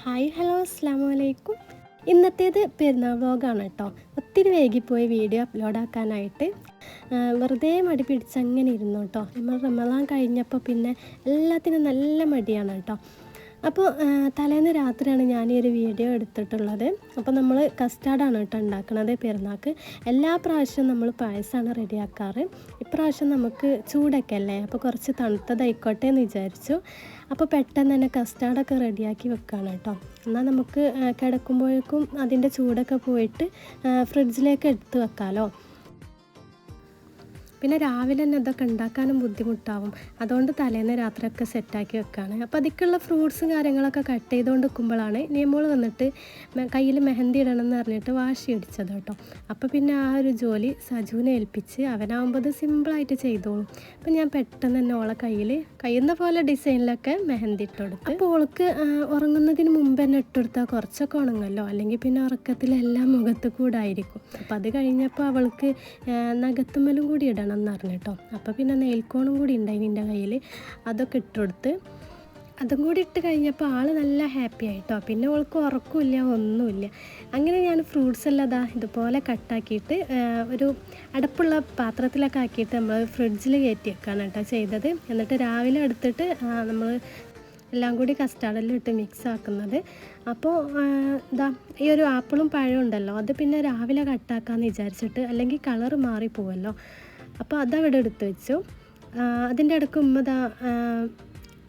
Hi hello അസ്സാം വലൈക്കും. ഇന്നത്തേത് പെരുന്നാൾ വ്ളോഗാണ് കേട്ടോ. ഒത്തിരി വൈകിപ്പോയി വീഡിയോ അപ്ലോഡ് ആക്കാനായിട്ട്. വെറുതെ മടി പിടിച്ചങ്ങനെ ഇരുന്നു കേട്ടോ. നമ്മൾ റമളാൻ കഴിഞ്ഞപ്പോൾ പിന്നെ എല്ലാത്തിനും നല്ല മടിയാണ് കേട്ടോ. അപ്പോൾ തലേന്ന് രാത്രിയാണ് ഞാൻ ഈ ഒരു വീഡിയോ എടുത്തിട്ടുള്ളത്. അപ്പോൾ നമ്മൾ കസ്റ്റാർഡാണ് കേട്ടോ ഉണ്ടാക്കുന്നത് പെരുന്നാൾക്ക്. എല്ലാ പ്രാവശ്യവും നമ്മൾ പായസമാണ് റെഡിയാക്കാറ്. ഇപ്രാവശ്യം നമുക്ക് ചൂടൊക്കെ അല്ലേ, അപ്പോൾ കുറച്ച് തണുത്തതായിക്കോട്ടെ എന്ന് വിചാരിച്ചു. അപ്പോൾ പെട്ടെന്ന് തന്നെ കസ്റ്റാർഡൊക്കെ റെഡിയാക്കി വെക്കുകയാണ് കേട്ടോ. എന്നാൽ നമുക്ക് കിടക്കുമ്പോഴേക്കും അതിൻ്റെ ചൂടൊക്കെ പോയിട്ട് ഫ്രിഡ്ജിലേക്ക് എടുത്ത് വെക്കാമല്ലോ. പിന്നെ രാവിലെ തന്നെ ഇതൊക്കെ ഉണ്ടാക്കാനും ബുദ്ധിമുട്ടാവും. അതുകൊണ്ട് തലേന്ന് രാത്രിയൊക്കെ സെറ്റാക്കി വെക്കുകയാണ്. അപ്പോൾ അതിലേക്കുള്ള ഫ്രൂട്ട്സും കാര്യങ്ങളൊക്കെ കട്ട് ചെയ്തുകൊണ്ട് നിൽക്കുമ്പോഴാണ് നിയമോൾ വന്നിട്ട് കയ്യിൽ മെഹന്തി ഇടണം എന്ന് പറഞ്ഞിട്ട് വാശി അടിച്ചത് കേട്ടോ. അപ്പോൾ പിന്നെ ആ ഒരു ജോലി സജുവിനെ ഏൽപ്പിച്ച് അവനാകുമ്പോൾ അത് സിമ്പിളായിട്ട് ചെയ്തോളും. അപ്പോൾ ഞാൻ പെട്ടെന്ന് തന്നെ ഓളെ കഴിയുന്ന പോലെ ഡിസൈനിലൊക്കെ മെഹന്തി ഇട്ടുകൊടുത്തു. അപ്പോൾ ഓൾക്ക് ഉറങ്ങുന്നതിന് മുമ്പ് തന്നെ ഇട്ടുകൊടുത്താൽ കുറച്ചൊക്കെ ഉണങ്ങല്ലോ, അല്ലെങ്കിൽ പിന്നെ ഉറക്കത്തിലെല്ലാം മുഖത്ത് കൂടായിരിക്കും. അപ്പോൾ അത് കഴിഞ്ഞപ്പോൾ അവൾക്ക് നഖത്തുമ്മലും കൂടി ഇടണം എന്ന് പറഞ്ഞു കേട്ടോ. അപ്പോൾ പിന്നെ നെയിൽക്കോണും കൂടി ഉണ്ടായി എൻ്റെ കയ്യിൽ, അതൊക്കെ ഇട്ടുകൊടുത്ത്. അതും കൂടി ഇട്ട് കഴിഞ്ഞപ്പോൾ ആൾ നല്ല ഹാപ്പി ആയിട്ടോ. പിന്നെ അവൾക്ക് ഉറക്കമില്ല, ഒന്നുമില്ല. അങ്ങനെ ഞാൻ ഫ്രൂട്ട്സ് എല്ലാം ഇതുപോലെ കട്ടാക്കിയിട്ട് ഒരു അടപ്പുള്ള പാത്രത്തിലൊക്കെ ആക്കിയിട്ട് നമ്മൾ ഫ്രിഡ്ജിൽ കയറ്റി വെക്കാണ് കേട്ടോ ചെയ്തത്. എന്നിട്ട് രാവിലെ എടുത്തിട്ട് നമ്മൾ എല്ലാം കൂടി കസ്റ്റാർഡിൽ ഇട്ട് മിക്സ് ആക്കുന്നത്. അപ്പോൾ ഈ ഒരു ആപ്പിളും പഴവും ഉണ്ടല്ലോ, അത് പിന്നെ രാവിലെ കട്ടാക്കാമെന്ന് വിചാരിച്ചിട്ട്, അല്ലെങ്കിൽ കളറ് മാറിപ്പോവല്ലോ. അപ്പോൾ അതവിടെ എടുത്ത് വെച്ചു. അതിൻ്റെ ഇടയ്ക്ക് ഉമ്മ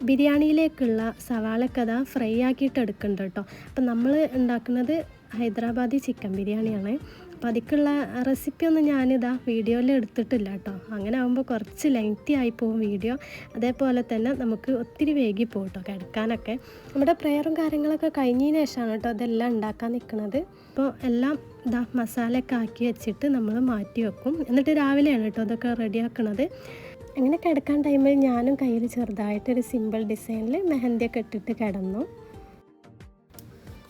ബിരിയാണിയിലേക്കുള്ള സവാളയൊക്കെ ഫ്രൈ ആക്കിയിട്ട് എടുക്കുന്നുണ്ട് കേട്ടോ. അപ്പം നമ്മൾ ഉണ്ടാക്കുന്നത് ഹൈദരാബാദി ചിക്കൻ ബിരിയാണിയാണ്. അപ്പോൾ അതിലേക്കുള്ള റെസിപ്പിയൊന്നും വീഡിയോയിൽ എടുത്തിട്ടില്ല കേട്ടോ. അങ്ങനെ ആകുമ്പോൾ കുറച്ച് ലെങ്തി ആയി പോകും വീഡിയോ. അതേപോലെ തന്നെ നമുക്ക് ഒത്തിരി വൈകി പോകും കേട്ടോ കിടക്കാനൊക്കെ. നമ്മുടെ പ്രെയറും കാര്യങ്ങളൊക്കെ കഴിഞ്ഞതിന് ശേഷമാണ് കേട്ടോ അതെല്ലാം ഉണ്ടാക്കാൻ നിൽക്കുന്നത്. അപ്പോൾ എല്ലാം മസാലയൊക്കെ ആക്കി വെച്ചിട്ട് നമ്മൾ മാറ്റി വെക്കും. എന്നിട്ട് രാവിലെയാണ് കേട്ടോ അതൊക്കെ റെഡിയാക്കണത്. അങ്ങനെ കിടക്കാൻ ടൈമിൽ ഞാനും കയ്യിൽ ചെറുതായിട്ടൊരു സിമ്പിൾ ഡിസൈനിൽ മെഹന്തിയൊക്കെ ഇട്ടിട്ട് കിടന്നു.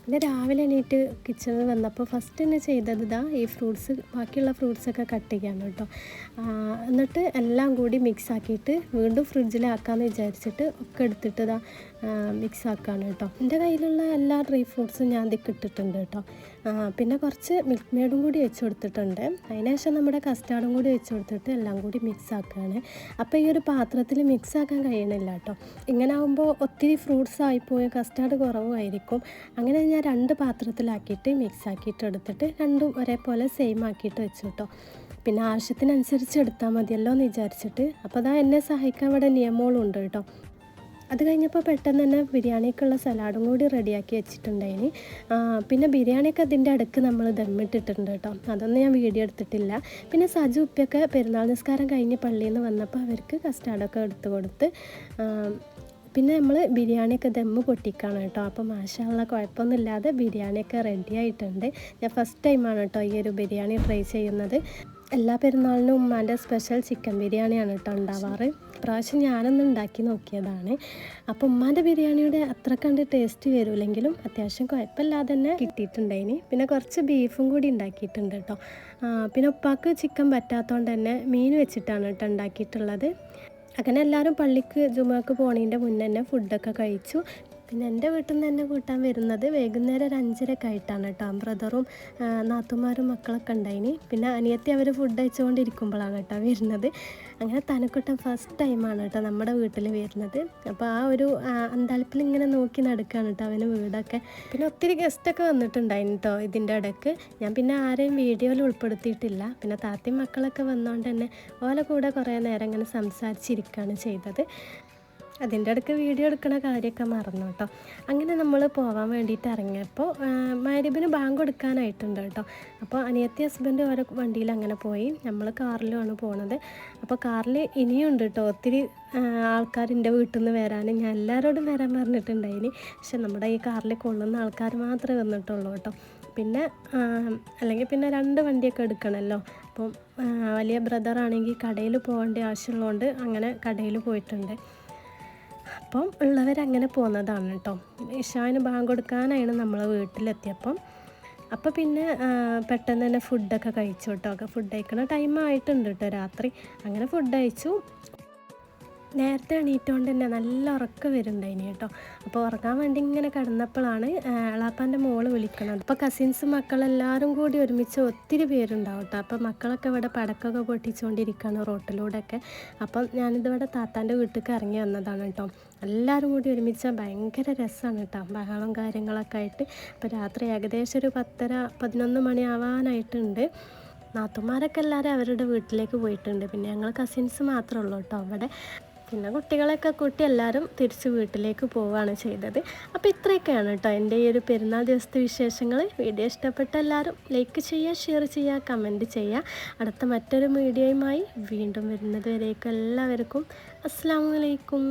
പിന്നെ രാവിലെ എണീറ്റ് കിച്ചണിൽ വന്നപ്പോൾ ഫസ്റ്റ് തന്നെ ചെയ്തത് ഈ ഫ്രൂട്ട്സ്, ബാക്കിയുള്ള ഫ്രൂട്ട്സൊക്കെ കട്ട് ചെയ്യാണ് കേട്ടോ. എന്നിട്ട് എല്ലാം കൂടി മിക്സ് ആക്കിയിട്ട് വീണ്ടും ഫ്രിഡ്ജിലാക്കാമെന്ന് വിചാരിച്ചിട്ട് ഒക്കെ എടുത്തിട്ട് മിക്സ് ആക്കുകയാണ് കേട്ടോ. എൻ്റെ കയ്യിലുള്ള എല്ലാ ഡ്രൈ ഫ്രൂട്ട്സും ഞാൻ ഇട്ടിട്ടുണ്ട് കേട്ടോ. പിന്നെ കുറച്ച് മിൽക്ക് മെയ്ഡും കൂടി വെച്ച് കൊടുത്തിട്ടുണ്ട്. അതിനുശേഷം നമ്മുടെ കസ്റ്റാർഡും കൂടി വെച്ച് കൊടുത്തിട്ട് എല്ലാം കൂടി മിക്സ് ആക്കുകയാണ്. അപ്പോൾ ഈ ഒരു പാത്രത്തിൽ മിക്സ് ആക്കാൻ കഴിയണില്ല കേട്ടോ. ഇങ്ങനെ ആകുമ്പോൾ ഒത്തിരി ഫ്രൂട്ട്സ് ആയിപ്പോയി, കസ്റ്റാർഡ് കുറവായിരിക്കും. അങ്ങനെ ഞാൻ 2 പാത്രത്തിലാക്കിയിട്ട് മിക്സ് ആക്കിയിട്ട് എടുത്തിട്ട് രണ്ടും ഒരേപോലെ സെയിം ആക്കിയിട്ട് വെച്ചു കേട്ടോ. പിന്നെ ആവശ്യത്തിനനുസരിച്ച് എടുത്താൽ മതിയല്ലോ എന്ന് വിചാരിച്ചിട്ട്. അപ്പോൾ എന്നെ സഹായിക്കാൻ ഇവിടെ നിയമങ്ങളും ഉണ്ട് കേട്ടോ. അത് കഴിഞ്ഞപ്പോൾ പെട്ടെന്ന് തന്നെ ബിരിയാണിക്കുള്ള സലാഡും കൂടി റെഡിയാക്കി വെച്ചിട്ടുണ്ടായിന്. പിന്നെ ബിരിയാണിയൊക്കെ അതിൻ്റെ ഇടയ്ക്ക് നമ്മൾ ദമ്മിട്ടിട്ടുണ്ട് കേട്ടോ. അതൊന്നും ഞാൻ വീഡിയോ എടുത്തിട്ടില്ല. പിന്നെ സജു ഉപ്പയൊക്കെ പെരുന്നാൾ നിസ്കാരം കഴിഞ്ഞ് പള്ളിയിൽ നിന്ന് വന്നപ്പോൾ അവർക്ക് കസ്റ്റാർഡൊക്കെ എടുത്ത് കൊടുത്ത്. പിന്നെ നമ്മൾ ബിരിയാണിയൊക്കെ ദമ്മ് പൊട്ടിക്കാണ് കേട്ടോ. അപ്പോൾ മാഷാ അല്ലാഹ് കുഴപ്പമൊന്നുമില്ലാതെ ബിരിയാണിയൊക്കെ റെഡി ആയിട്ടുണ്ട്. ഞാൻ ഫസ്റ്റ് ടൈമാണ് കേട്ടോ ഈ ഒരു ബിരിയാണി ട്രൈ ചെയ്യുന്നത്. എല്ലാ പെരുന്നാളിനും ഉമ്മാൻ്റെ സ്പെഷ്യൽ ചിക്കൻ ബിരിയാണിയാണ് കേട്ടോ ഉണ്ടാവാറ്. ഇപ്രാവശ്യം ഞാനൊന്ന് ഉണ്ടാക്കി നോക്കിയതാണ്. അപ്പോൾ ഉമ്മാൻ്റെ ബിരിയാണിയുടെ അത്ര കണ്ട് ടേസ്റ്റ് വരില്ലെങ്കിലും അത്യാവശ്യം കുഴപ്പമില്ലാതെ തന്നെ കിട്ടിയിട്ടുണ്ടായിന്. പിന്നെ കുറച്ച് ബീഫും കൂടി ഉണ്ടാക്കിയിട്ടുണ്ട് കേട്ടോ. പിന്നെ ഉപ്പാക്ക് ചിക്കൻ പറ്റാത്തതുകൊണ്ട് തന്നെ മീൻ വെച്ചിട്ടാണ് കേട്ടോ ഉണ്ടാക്കിയിട്ടുള്ളത്. അങ്ങനെ എല്ലാവരും പള്ളിക്ക് ജുമുഅക്ക് പോണതിൻ്റെ മുന്നേ തന്നെ ഫുഡൊക്കെ കഴിച്ചു. പിന്നെ എൻ്റെ വീട്ടിൽ നിന്ന് തന്നെ കൂട്ടാൻ വരുന്നത് വൈകുന്നേരം ഒരു 5:30 ആയിട്ടാണ് കേട്ടോ. ബ്രദറും നാത്തുമാരും മക്കളൊക്കെ ഉണ്ടായിന്. പിന്നെ അനിയത്തി അവർ ഫുഡ് കഴിച്ചുകൊണ്ടിരിക്കുമ്പോഴാണ് കേട്ടോ വരുന്നത്. അങ്ങനെ തനക്കുട്ടൻ ഫസ്റ്റ് ടൈമാണ് കേട്ടോ നമ്മുടെ വീട്ടിൽ വരുന്നത്. അപ്പോൾ ആ ഒരു അന്താളിപ്പിൽ ഇങ്ങനെ നോക്കി നടക്കുകയാണ് കേട്ടോ അവന് വീടൊക്കെ. പിന്നെ ഒത്തിരി ഗസ്റ്റൊക്കെ വന്നിട്ടുണ്ടായിന് കേട്ടോ ഇതിൻ്റെ ഇടയ്ക്ക്. ഞാൻ പിന്നെ ആരെയും വീഡിയോയിൽ ഉൾപ്പെടുത്തിയിട്ടില്ല. പിന്നെ താത്തയും മക്കളൊക്കെ വന്നതുകൊണ്ട് തന്നെ ഓലെ കൂടെ കുറേ നേരം ഇങ്ങനെ സംസാരിച്ചിരിക്കുകയാണ് ചെയ്തത്. അതിൻ്റെ ഇടയ്ക്ക് വീഡിയോ എടുക്കണ കാര്യമൊക്കെ മറന്നു കേട്ടോ. അങ്ങനെ നമ്മൾ പോകാൻ വേണ്ടിയിട്ട് ഇറങ്ങിയപ്പോൾ മഗ്‌രിബിന് ബാങ്ക് കൊടുക്കാനായിട്ടുണ്ട് കേട്ടോ. അപ്പോൾ അനിയത്തി ഹസ്ബൻഡ് ഓരോ വണ്ടിയിൽ അങ്ങനെ പോയി. നമ്മൾ കാറിലുമാണ് പോണത്. അപ്പോൾ കാറിൽ ഇനിയും ഉണ്ട് കേട്ടോ ഒത്തിരി ആൾക്കാർ എൻ്റെ വീട്ടിൽ നിന്ന് വരാൻ. ഞാൻ എല്ലാവരോടും വരാൻ പറഞ്ഞിട്ടുണ്ടായിന്. പക്ഷെ നമ്മുടെ ഈ കാറിൽ കൊള്ളുന്ന ആൾക്കാർ മാത്രമേ വന്നിട്ടുള്ളൂ കേട്ടോ. പിന്നെ അല്ലെങ്കിൽ പിന്നെ 2 വണ്ടിയൊക്കെ എടുക്കണമല്ലോ. അപ്പം വലിയ ബ്രദറാണെങ്കിൽ കടയിൽ പോകേണ്ട ആവശ്യമുള്ളതുകൊണ്ട് അങ്ങനെ കടയിൽ പോയിട്ടുണ്ട്. അപ്പം ഉള്ളവരങ്ങനെ പോകുന്നതാണ് കേട്ടോ. ഇശാന് ബാങ്ക് കൊടുക്കാനാണ് നമ്മൾ വീട്ടിലെത്തിയപ്പം. അപ്പോൾ പിന്നെ പെട്ടെന്ന് തന്നെ ഫുഡൊക്കെ കഴിച്ചു കേട്ടോ. ഫുഡ് കഴിക്കണ ടൈം ആയിട്ടുണ്ട് കേട്ടോ രാത്രി. അങ്ങനെ ഫുഡ് കഴിച്ചു. നേരത്തെ എണീറ്റുകൊണ്ട് തന്നെ നല്ല ഉറക്കം വരുന്നുണ്ടായിനി കേട്ടോ. അപ്പോൾ ഉറങ്ങാൻ വേണ്ടി ഇങ്ങനെ കിടന്നപ്പോഴാണ് എളാപ്പാൻ്റെ മോള് വിളിക്കണത്. അപ്പോൾ കസിൻസ് മക്കളെല്ലാവരും കൂടി ഒരുമിച്ച് ഒത്തിരി പേരുണ്ടാവും കേട്ടോ. അപ്പോൾ മക്കളൊക്കെ ഇവിടെ പടക്കമൊക്കെ പൊട്ടിച്ചുകൊണ്ടിരിക്കുകയാണ് റോട്ടിലൂടെയൊക്കെ. അപ്പം ഞാനിതിവിടെ താത്താൻ്റെ വീട്ടിലേക്ക് ഇറങ്ങി വന്നതാണ് കേട്ടോ. എല്ലാവരും കൂടി ഒരുമിച്ച് ഭയങ്കര രസമാണ് കേട്ടോ, ബഹളം കാര്യങ്ങളൊക്കെ ആയിട്ട്. അപ്പോൾ രാത്രി ഏകദേശം ഒരു 10:30-11 മണി ആവാനായിട്ടുണ്ട്. നാത്തുമാരൊക്കെ എല്ലാവരും അവരുടെ വീട്ടിലേക്ക് പോയിട്ടുണ്ട്. പിന്നെ ഞങ്ങൾ കസിൻസ് മാത്രമേ ഉള്ളൂ കേട്ടോ അവിടെ. പിന്നെ കുട്ടികളെയൊക്കെ കൂട്ടി എല്ലാവരും തിരിച്ച് വീട്ടിലേക്ക് പോവുകയാണ് ചെയ്തത്. അപ്പോൾ ഇത്രയൊക്കെയാണ് കേട്ടോ എൻ്റെ ഈ ഒരു പെരുന്നാൾ ദിവസത്തെ വിശേഷങ്ങൾ. വീഡിയോ ഇഷ്ടപ്പെട്ട എല്ലാവരും ലൈക്ക് ചെയ്യുക, ഷെയർ ചെയ്യുക, കമൻറ്റ് ചെയ്യുക. അടുത്ത മറ്റൊരു വീഡിയോയുമായി വീണ്ടും വരുന്നത് വരേക്കും എല്ലാവർക്കും അസ്സലാമു അലൈക്കും.